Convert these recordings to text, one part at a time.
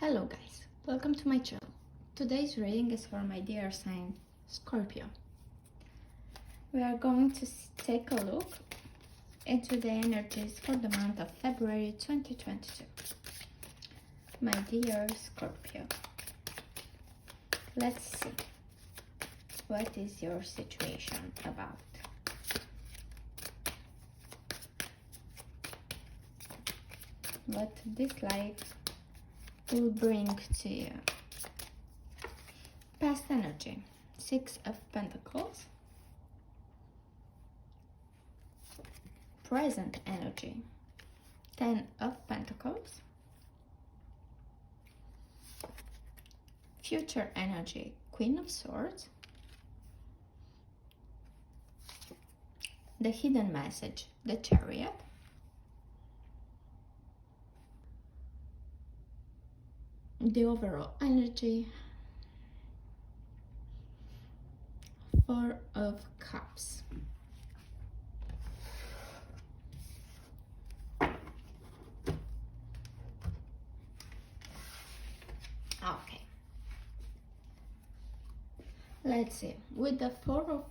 Hello guys, welcome to my channel. Today's reading is for my dear sign Scorpio. We are going to take a look into the energies for the month of February 2022. My dear Scorpio, let's see what is your situation about. What this life will bring to you. Past energy, 6 of Pentacles. Present energy, 10 of Pentacles. Future energy, Queen of Swords. The hidden message, the Chariot. The overall energy, 4 of Cups. Okay, let's see. With the 4 of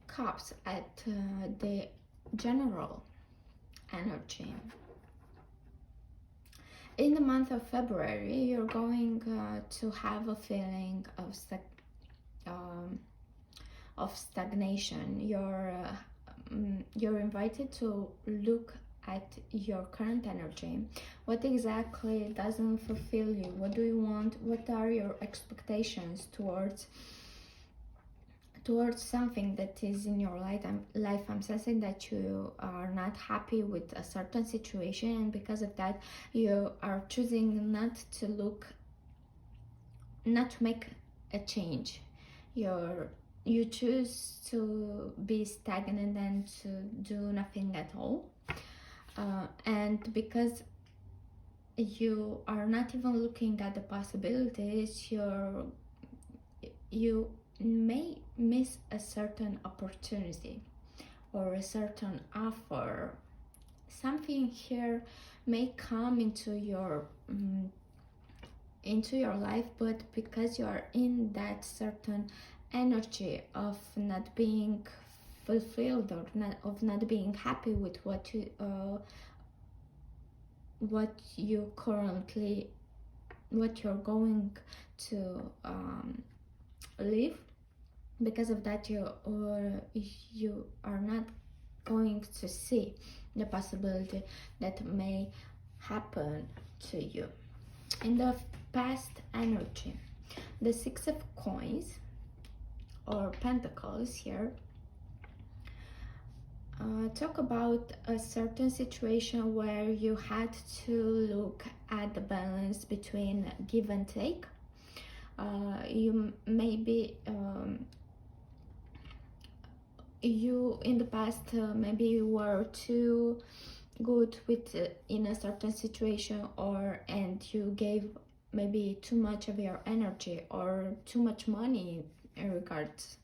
Cups at the general energy, in the month of February, you're going to have a feeling of stagnation. You're invited to look at your current energy. What exactly doesn't fulfill you? What do you want? What are your expectations towards something that is in your life? I'm sensing that you are not happy with a certain situation, and because of that you are choosing not to make a change. You choose to be stagnant and to do nothing at all, and because you are not even looking at the possibilities, you may miss a certain opportunity or a certain offer. Something here may come into your life, but because you are in that certain energy of not being fulfilled, or of not being happy with what you're going to live, because of that you are not going to see the possibility that may happen to you. In the past energy, the 6 of Coins or Pentacles here talk about a certain situation where you had to look at the balance between give and take. You maybe you in the past maybe you were too good with in a certain situation, and you gave maybe too much of your energy or too much money in regards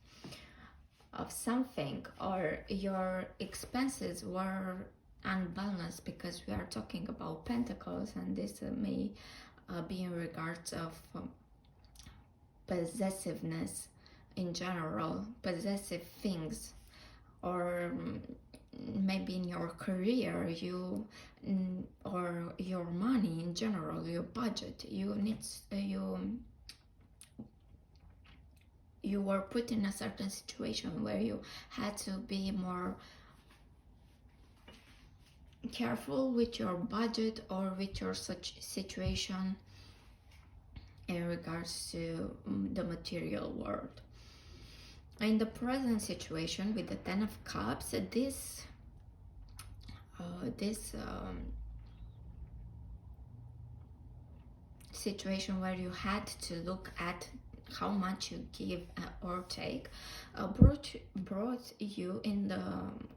of something, or your expenses were unbalanced, because we are talking about Pentacles, and this may be in regards of possessiveness in general, possessive things, or maybe in your career, or your money in general, your budget. You were put in a certain situation where you had to be more careful with your budget or with your such situation in regards to the material world. In the present situation with the 10 of Cups, this situation where you had to look at how much you give or take brought you in the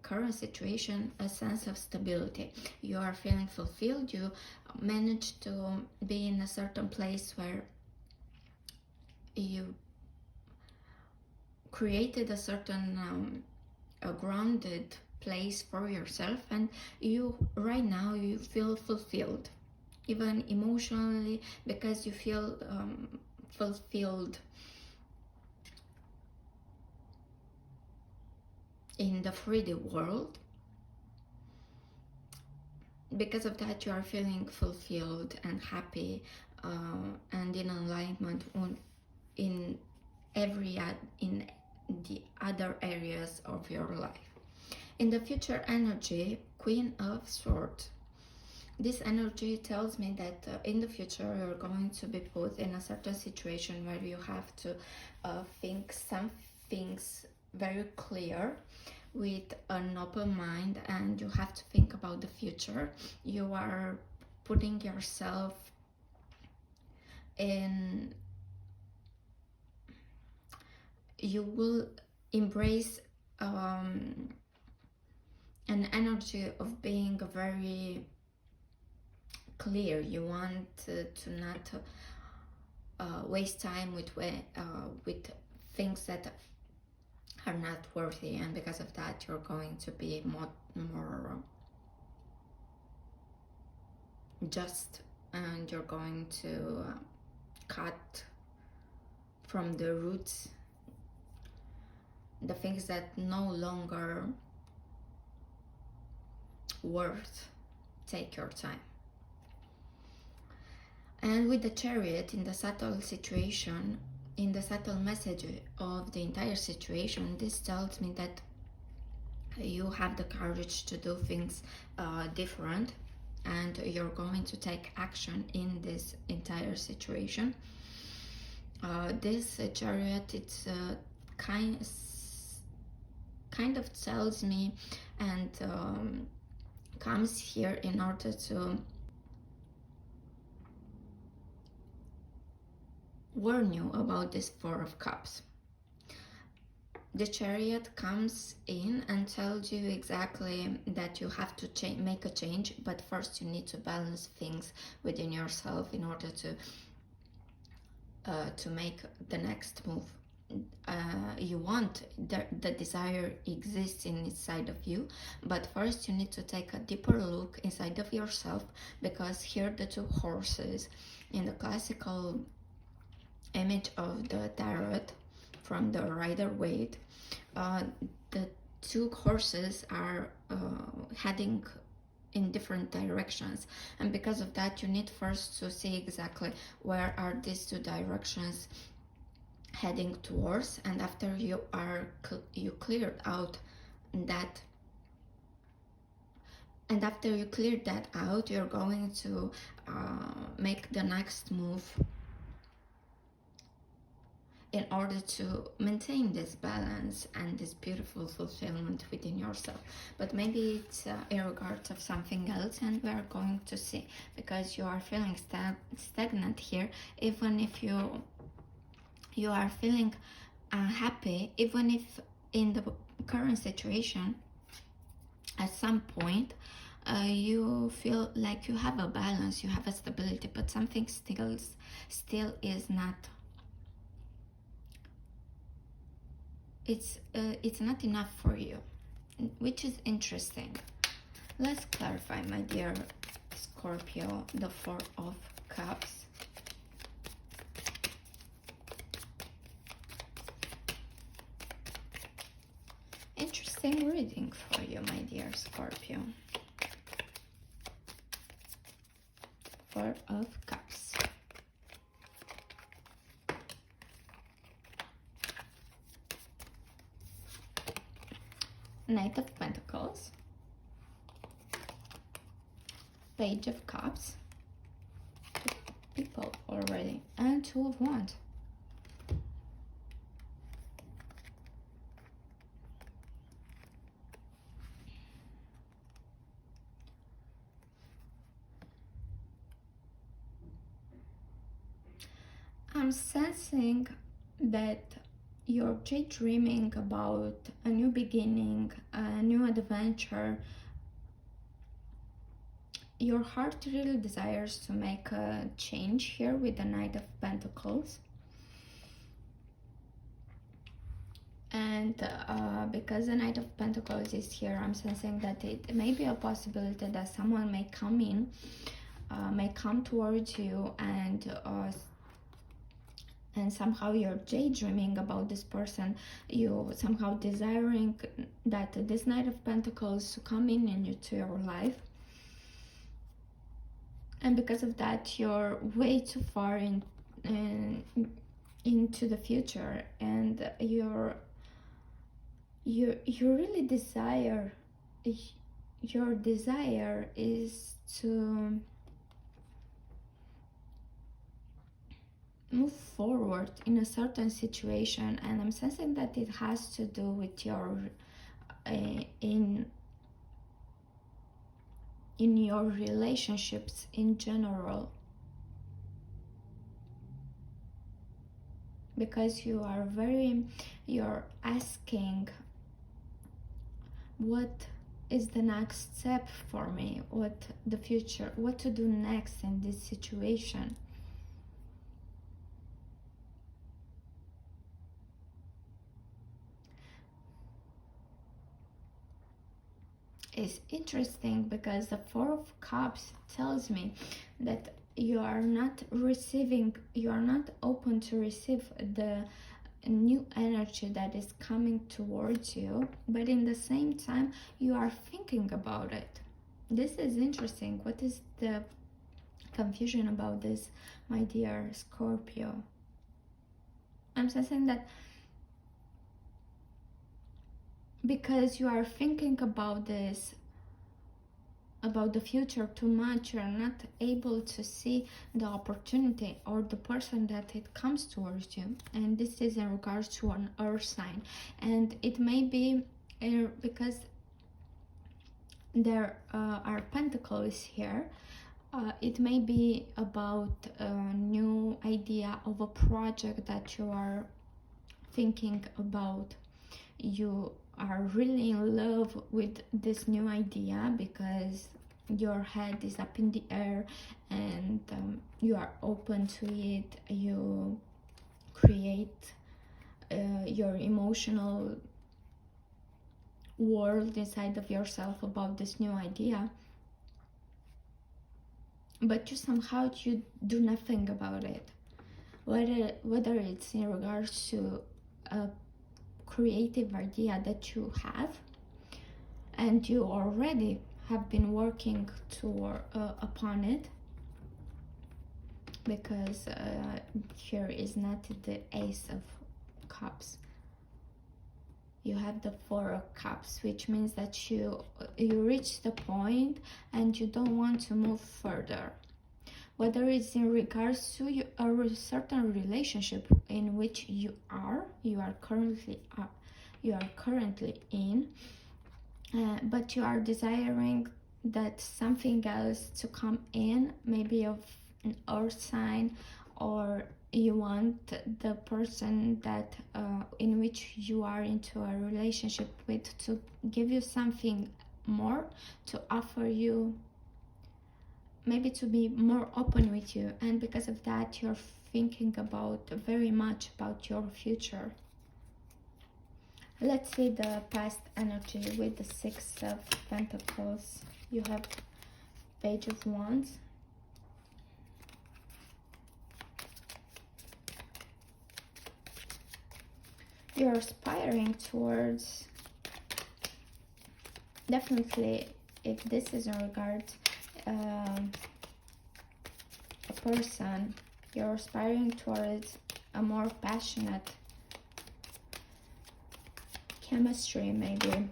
current situation a sense of stability. You are feeling fulfilled. You managed to be in a certain place where you created a certain a grounded place for yourself, and right now you feel fulfilled. even emotionally, because you feel fulfilled in the 3D world. Because of that, you are feeling fulfilled and happy and in alignment in in the other areas of your life. In the future energy, Queen of Swords. This energy tells me that in the future you're going to be put in a certain situation where you have to think some things very clear with an open mind, and you have to think about the future. You are putting yourself in, you will embrace an energy of being very clear. You want to not waste time with things that are not worthy, and because of that you're going to be more just, and you're going to cut from the roots the things that no longer worth. Take your time. And with the Chariot, in the subtle situation, in the subtle message of the entire situation, this tells me that you have the courage to do things different, and you're going to take action in this entire situation. This Chariot, it's kind of tells me and comes here in order to warn you about this Four of Cups. The Chariot comes in and tells you exactly that you have to make a change, but first you need to balance things within yourself in order to make the next move. You want, the desire exists inside of you, but first you need to take a deeper look inside of yourself, because here the two horses in the classical image of the tarot from the Rider-Waite, the two horses are heading in different directions, and because of that you need first to see exactly where are these two directions heading towards, and after you cleared out that, and after you cleared that out, you're going to make the next move in order to maintain this balance and this beautiful fulfillment within yourself. But maybe it's in regards of something else, and we are going to see, because you are feeling stagnant here. Even if you are feeling unhappy, even if in the current situation at some point you feel like you have a balance, you have a stability, but something still is not, it's not enough for you, which is interesting. Let's clarify, my dear Scorpio, the Four of Cups. Interesting reading for you, my dear Scorpio. Four of Cups. Knight of Pentacles, Page of Cups, people already, and Two of Wands. I'm sensing that you're daydreaming about a new beginning, a new adventure. Your heart really desires to make a change here with the Knight of Pentacles. And because the Knight of Pentacles is here, I'm sensing that it may be a possibility that someone may come in may come towards you, and somehow you're daydreaming about this person. You somehow desiring that this Knight of Pentacles to come in into your life, and because of that you're way too far into the future, and you really desire, your desire is to move forward in a certain situation, and I'm sensing that it has to do with your in your relationships in general, because you're asking, what is the next step for me, what the future, what to do next in this situation. It's interesting because the Four of Cups tells me that you are not open to receive the new energy that is coming towards you, but in the same time you are thinking about it. This is interesting. What is the confusion about this, my dear Scorpio? I'm sensing that because you are thinking about this, about the future too much, you're not able to see the opportunity or the person that it comes towards you. And this is in regards to an earth sign, and it may be because there are pentacles here. It may be about a new idea of a project that you are thinking about. You are really in love with this new idea because your head is up in the air, and you are open to it. You create your emotional world inside of yourself about this new idea, but you do nothing about it, whether it's in regards to a creative idea that you have and you already have been working upon it, because here is not the Ace of Cups. You have the Four of Cups, which means that you reach the point and you don't want to move further, whether it's in regards to a certain relationship in which you are currently in, but you are desiring that something else to come in, maybe of an earth sign, or you want the person that in which you are into a relationship with to give you something more, to offer you, maybe to be more open with you, and because of that you're thinking very much about your future. Let's see the past energy with the Six of Pentacles. You have Page of Wands, you're aspiring towards, definitely if this is in regards a person, you're aspiring towards a more passionate chemistry, maybe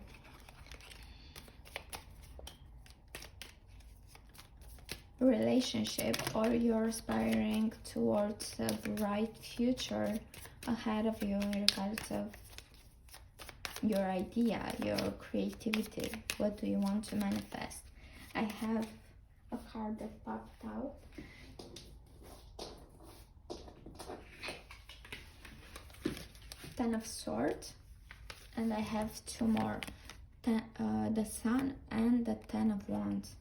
relationship, or you're aspiring towards a bright future ahead of you in regards of your idea, your creativity. What do you want to manifest? I have a card that popped out. Ten of Swords, and I have two more, the Sun and the Ten of Wands.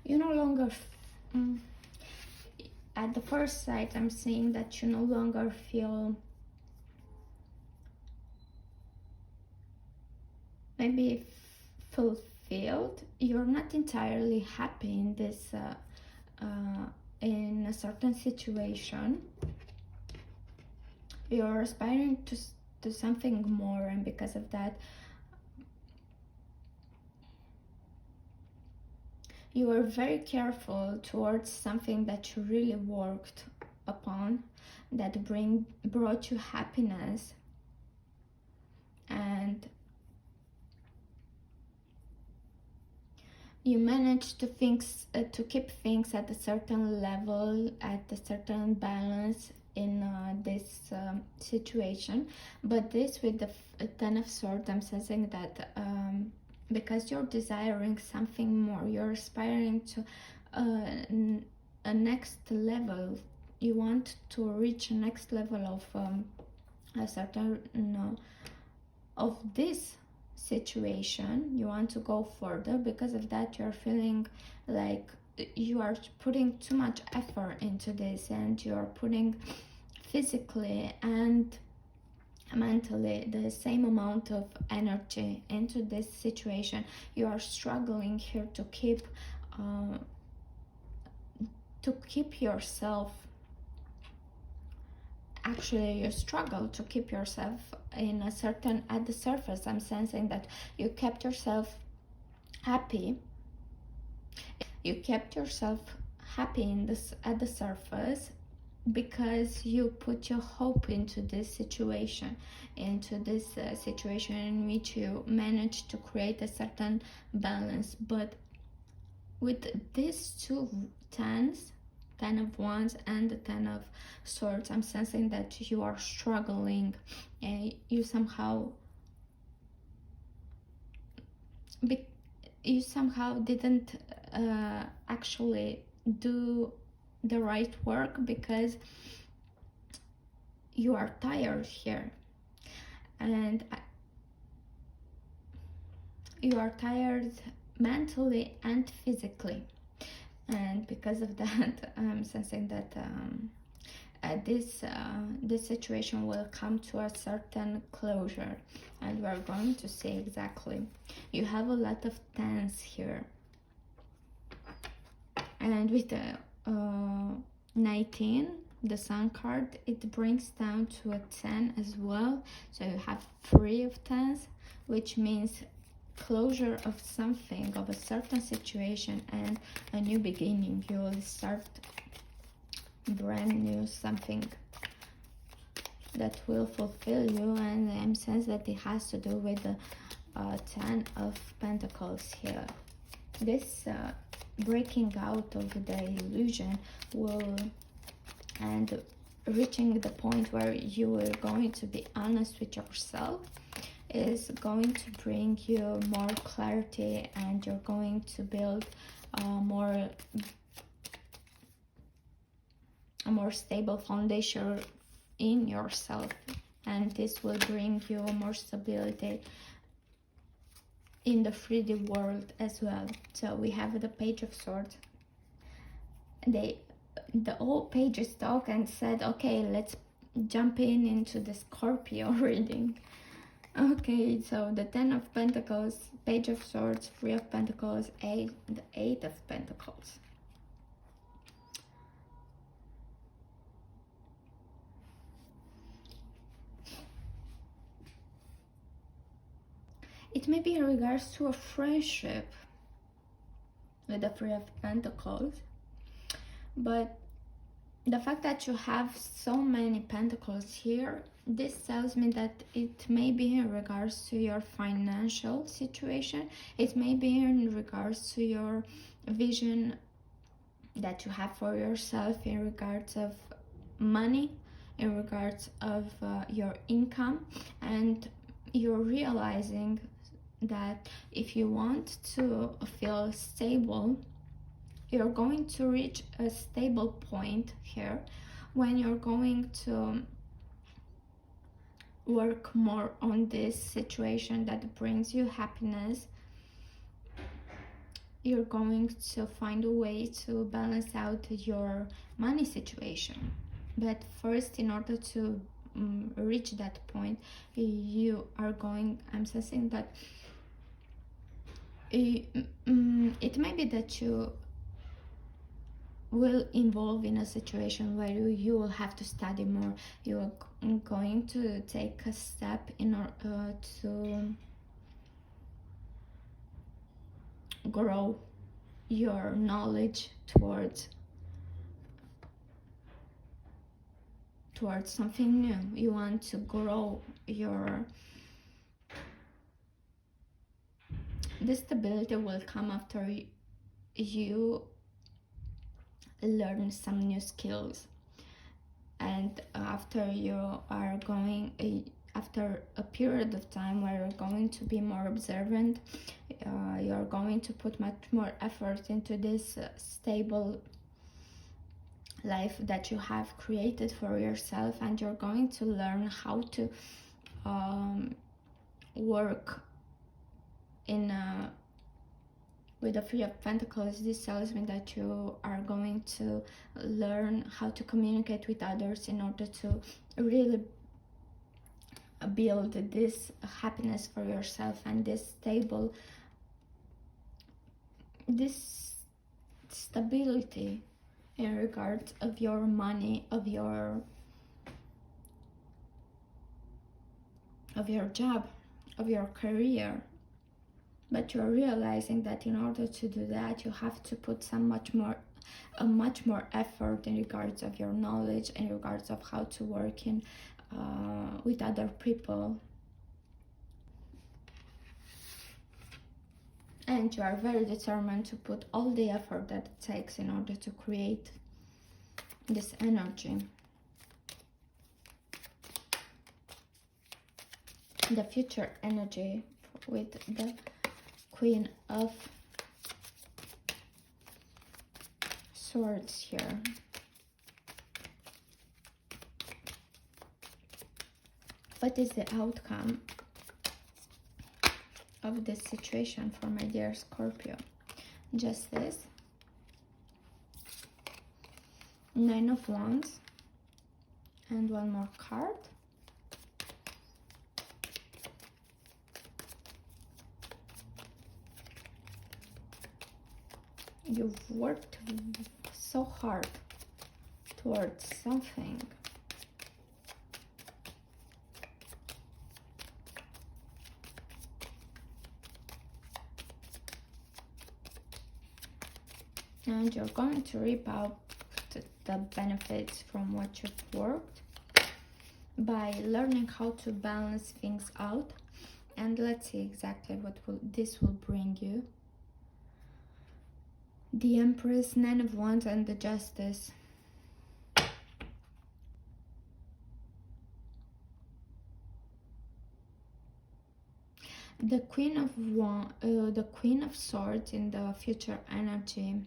You no longer at the first sight I'm seeing that you no longer feel maybe fulfilled. You're not entirely happy in this in a certain situation. You're aspiring to something more, and because of that you are very careful towards something that you really worked upon, that brought you happiness, and you managed to keep things at a certain level, at a certain balance in this situation. But this with the Ten of Swords, I'm sensing that because you're desiring something more, you're aspiring to a next level. You want to reach a next level of a certain of this situation. You want to go further. Because of that, you're feeling like you are putting too much effort into this, and you're putting physically and mentally the same amount of energy into this situation. You are struggling here to keep yourself. Actually, you struggle to keep yourself in a certain, at the surface. I'm sensing that you kept yourself happy. You kept yourself happy in this at the surface, because you put your hope into this situation, in which you managed to create a certain balance. But with these two tens, Ten of Wands and the Ten of Swords, I'm sensing that you are struggling, and you somehow didn't actually do the right work, because you are tired here, and you are tired mentally and physically. And because of that, I'm sensing that this situation will come to a certain closure, and we're going to see exactly. You have a lot of tens here, and with the 19, the Sun card, it brings down to a 10 as well. So you have 3 of tens, which means closure of something, of a certain situation, and a new beginning. You will start brand new, something that will fulfill you. And I'm sensing that it has to do with the 10 of Pentacles here. This breaking out of the illusion will, and reaching the point where you are going to be honest with yourself, is going to bring you more clarity, and you're going to build a more stable foundation in yourself, and this will bring you more stability in the 3D world as well. So we have the Page of Swords. The whole pages talk and said, okay, let's jump into the Scorpio reading. Okay, so the 10 of Pentacles, Page of Swords, 3 of Pentacles, the 8 of Pentacles. It may be in regards to a friendship with the 3 of Pentacles, but the fact that you have so many Pentacles here, this tells me that it may be in regards to your financial situation. It may be in regards to your vision that you have for yourself, in regards of money, in regards of your income, and you're realizing that if you want to feel stable, you're going to reach a stable point here when you're going to work more on this situation that brings you happiness. You're going to find a way to balance out your money situation. But first, in order to reach that point, you are going, I'm sensing that it may be that you will involve in a situation where you will have to study more. You're going to take a step in order to grow your knowledge towards something new. You want to grow your... The stability will come after you learn some new skills, and after you are going after a period of time where you're going to be more observant, you're going to put much more effort into this stable life that you have created for yourself, and you're going to learn how to work in with the Three of Pentacles. This tells me that you are going to learn how to communicate with others in order to really build this happiness for yourself and this stability in regards of your money, of your job, of your career. But you're realizing that in order to do that, you have to put much more effort in regards of your knowledge, in regards of how to work in with other people. And you are very determined to put all the effort that it takes in order to create this energy. The future energy with the Queen of Swords here. What is the outcome of this situation for my dear Scorpio? Justice, Nine of Wands, and one more card. You've worked so hard towards something. And you're going to reap out the benefits from what you've worked by learning how to balance things out. And let's see exactly what this will bring you. The Empress, Nine of Wands, and the Justice. The Queen of Swords in the future energy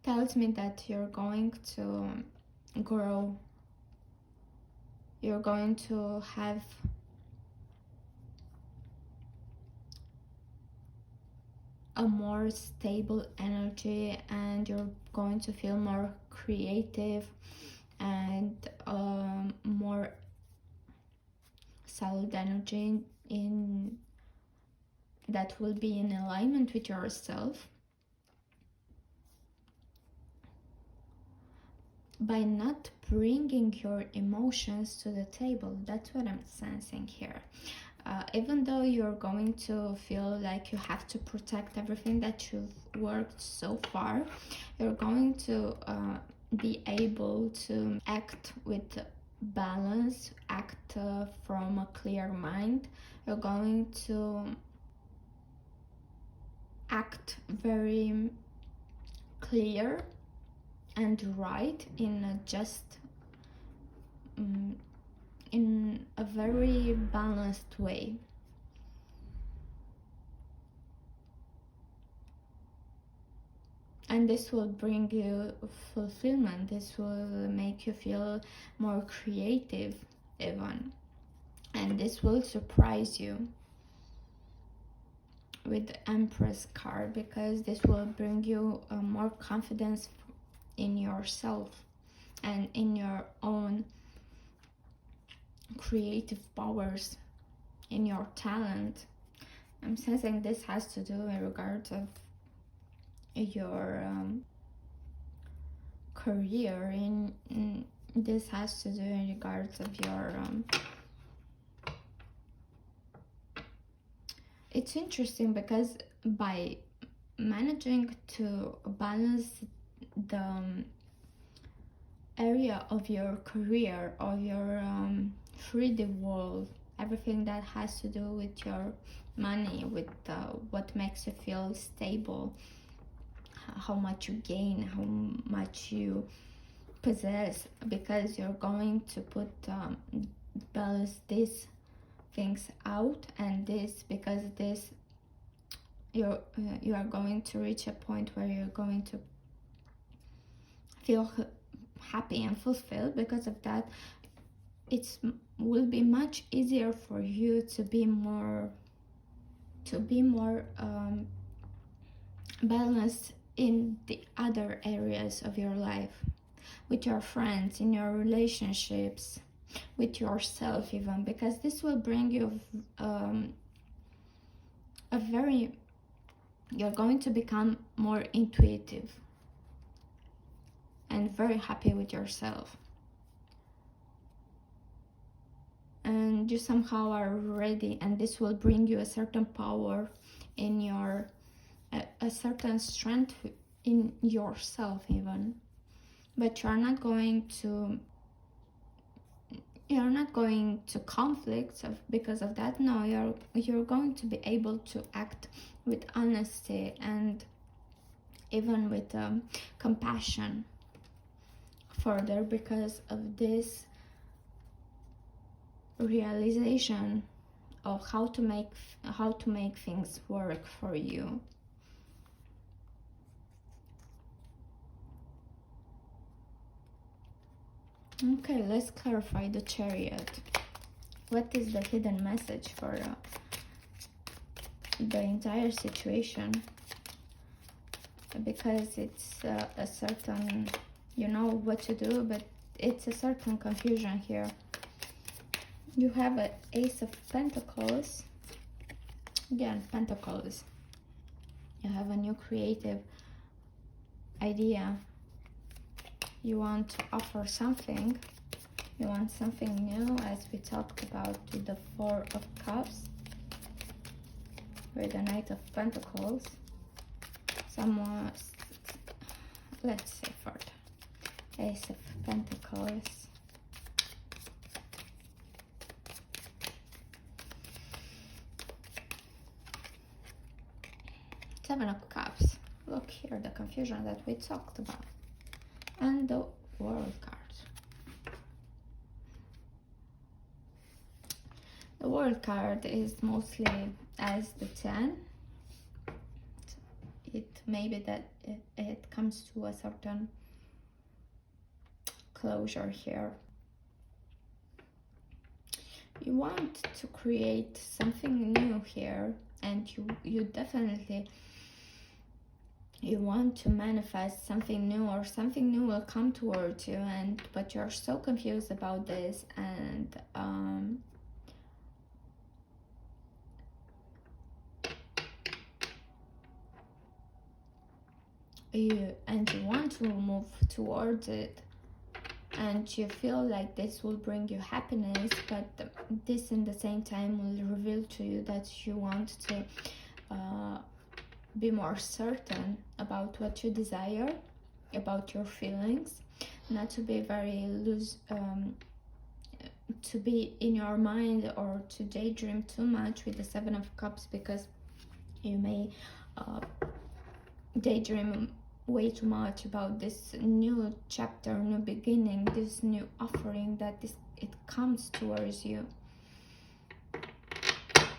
tells me that you're going to grow. You're going to have a more stable energy, and you're going to feel more creative and more solid energy in that will be in alignment with yourself. By not bringing your emotions to the table, that's what I'm sensing here. Even though you're going to feel like you have to protect everything that you've worked so far, you're going to be able to act with balance, act from a clear mind. You're going to act very clear and right in a very balanced way. And this will bring you fulfillment. This will make you feel more creative even, and this will surprise you with the Empress card, because this will bring you more confidence in yourself and in your own creative powers, in your talent. I'm sensing this has to do in regards of your career. This has to do in regards of your it's interesting because by managing to balance the area of your career, of your 3D world, everything that has to do with your money, with what makes you feel stable, how much you gain, how much you possess, because you're going to put balance these things out, and this, because this you are going to reach a point where you're going to feel happy and fulfilled. Because of that, it will be much easier for you to be more balanced in the other areas of your life, with your friends, in your relationships, with yourself even, because this will bring you you're going to become more intuitive and very happy with yourself, and you somehow are ready, and this will bring you a certain power in your a certain strength in yourself even. But you're not going to conflict because of that. No, you're going to be able to act with honesty and even with compassion further, because of this realization of how to make things work for you. Okay, let's clarify the Chariot. What is the hidden message for the entire situation? Because it's a certain, you know what to do, but it's a certain confusion here. You have an Ace of Pentacles. Again, Pentacles. You have a new creative idea. You want to offer something. You want something new, as we talked about with the Four of Cups, with the Knight of Pentacles. Someone, let's say for the Ace of Pentacles. Seven of Cups. Look here, the confusion that we talked about. And the World card. The World card is mostly as the 10. It may be that it comes to a certain closure here. You want to create something new here, and you definitely you want to manifest something new, or something new will come towards you, but you're so confused about this, and you want to move towards it, and you feel like this will bring you happiness, but this in the same time will reveal to you that you want to be more certain about what you desire, about your feelings, not to be very loose, to be in your mind or to daydream too much with the Seven of Cups, because you may daydream way too much about this new chapter, new beginning, this new offering that it comes towards you,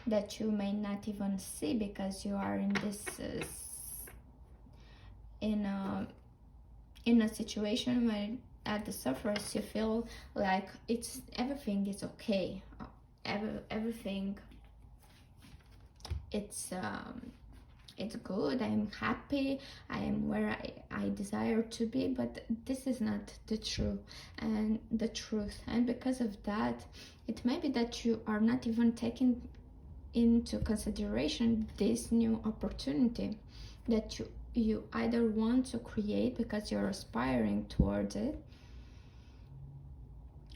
that you may not even see, because you are in this in a situation where at the surface you feel like everything is okay, everything it's good, I'm happy, I am where I desire to be, but this is not the truth, and because of that, it may be that you are not even taking into consideration this new opportunity that you either want to create because you're aspiring towards it,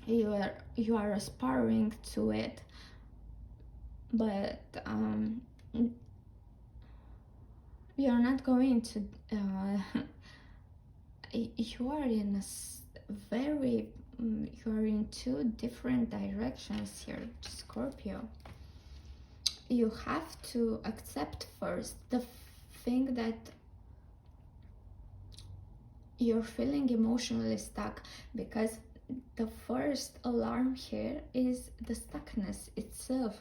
you are aspiring to it, but you're not going to you are in a very you are in two different directions here, Scorpio. You have to accept first the thing that you're feeling emotionally stuck, because the first alarm here is the stuckness itself.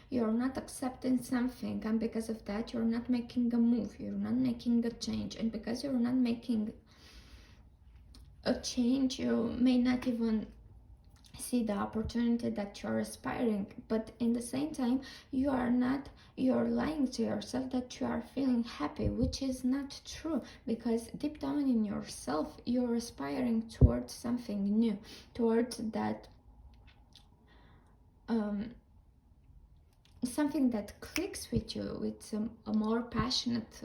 You're not accepting something, and because of that you're not making a move, you're not making a change, and because you're not making a change, you may not even see the opportunity that you're aspiring. But in the same time, you're lying to yourself that you are feeling happy, which is not true, because deep down in yourself you're aspiring towards something new, towards that something that clicks with you, with a more passionate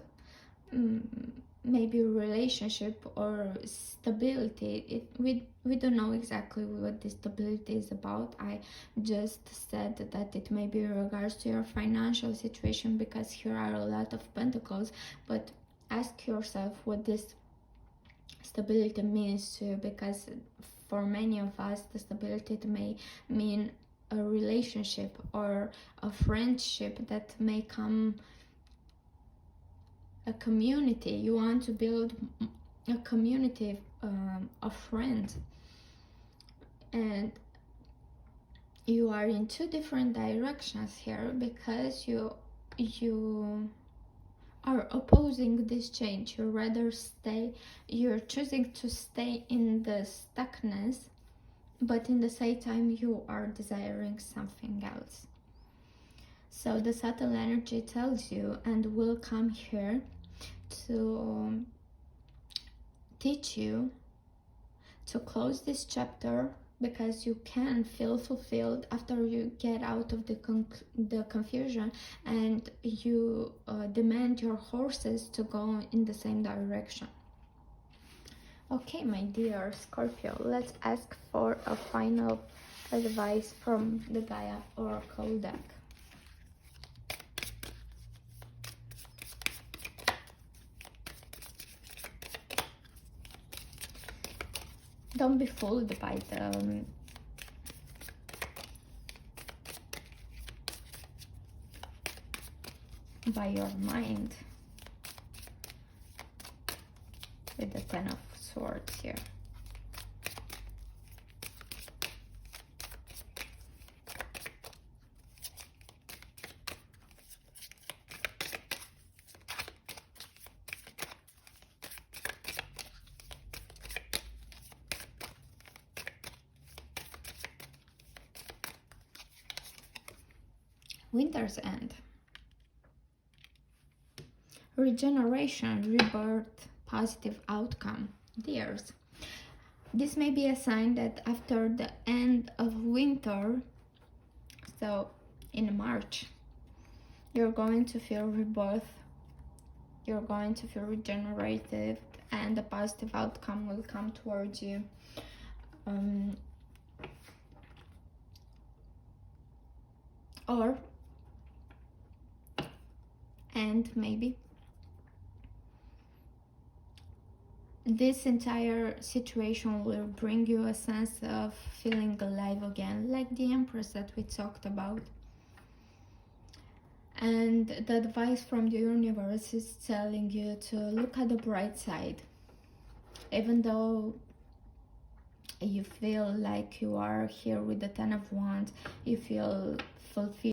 maybe relationship or stability. We don't know exactly what this stability is about. I just said that it may be in regards to your financial situation, because here are a lot of pentacles, but ask yourself what this stability means to you, because for many of us the stability may mean a relationship or a friendship that may come, a community. You want to build a community of friends, and you are in two different directions here, because you are opposing this change. You're choosing to stay in the stuckness, but in the same time you are desiring something else. So the subtle energy tells you, and will come here to teach you to close this chapter, because you can feel fulfilled after you get out of the confusion, and you demand your horses to go in the same direction. Okay, my dear Scorpio, let's ask for a final advice from the Gaia Oracle deck. Don't be fooled by your mind with the Ten of Swords here. Winter's End. Regeneration, rebirth, positive outcome. Dears, this may be a sign that after the end of winter, so in March, you're going to feel rebirth, you're going to feel regenerated, and a positive outcome will come towards you. And maybe this entire situation will bring you a sense of feeling alive again, like the Empress that we talked about. And the advice from the universe is telling you to look at the bright side. Even though you feel like you are here with the Ten of Wands, you feel fulfilled.